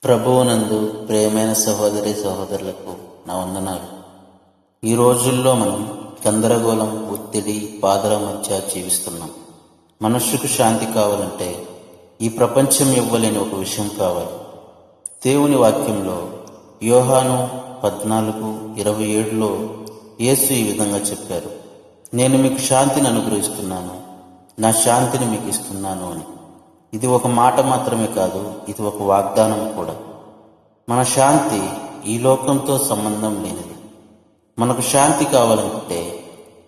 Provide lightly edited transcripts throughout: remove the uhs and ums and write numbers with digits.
ప్రభువునందు ప్రియమైన సహోదరి సహోదరులకు నా వందనాలు. ఈ రోజుల్లో మనం గందరగోళం, ఒత్తిడి, బాధల మధ్య జీవిస్తున్నాం. మనుష్యకు శాంతి కావాలంటే ఈ ప్రపంచం ఇవ్వలేని ఒక విషయం కావాలి. దేవుని వాక్యంలో యోహాను 14:27లో యేసు ఈ విధంగా చెప్పారు, నేను మీకు శాంతిని అనుగ్రహిస్తున్నాను, నా శాంతిని మీకు ఇస్తున్నాను అని. ఇది ఒక మాట మాత్రమే కాదు, ఇది ఒక వాగ్దానం కూడా. మన శాంతి ఈ లోకంతో సంబంధం లేనిది. మనకు శాంతి కావాలంటే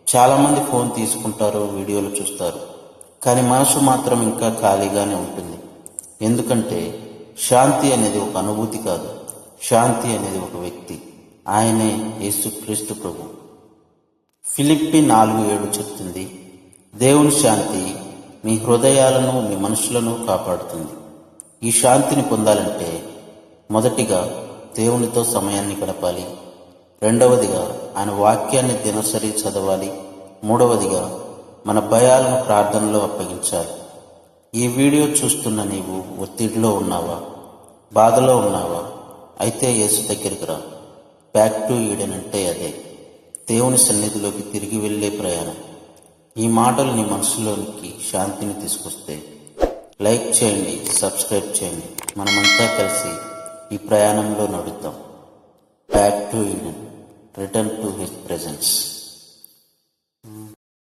చాలామంది ఫోన్ తీసుకుంటారు, వీడియోలు చూస్తారు, కానీ మనసు మాత్రం ఇంకా ఖాళీగానే ఉంటుంది. ఎందుకంటే శాంతి అనేది ఒక అనుభూతి కాదు, శాంతి అనేది ఒక వ్యక్తి. ఆయనే యేసుక్రీస్తు ప్రభు. ఫిలిప్పీ 4:7 చెప్తుంది, దేవుని శాంతి మీ హృదయాలను, మీ మనసులను కాపాడుతుంది. ఈ శాంతిని పొందాలంటే మొదటిగా దేవునితో సమయాన్ని గడపాలి, రెండవదిగా ఆయన వాక్యాన్ని దినసరి చదవాలి, మూడవదిగా మన భయాలను ప్రార్థనలో అప్పగించాలి. ఈ వీడియో చూస్తున్న నీవు ఒత్తిడిలో ఉన్నావా, బాధలో ఉన్నావా? అయితే యేసు దగ్గరికి రా. బ్యాక్ టు ఈడెన్ అంటే అదే, దేవుని సన్నిధిలోకి తిరిగి వెళ్ళే ప్రయాణం. ఈ మాటలు నీ మనసులోనికి శాంతిని తీసుకొస్తే లైక్ చేయండి, సబ్స్క్రైబ్ చేయండి. మనమంతా కలిసి ఈ ప్రయాణంలో నడుద్దాం. Back to Eden, return to his presence.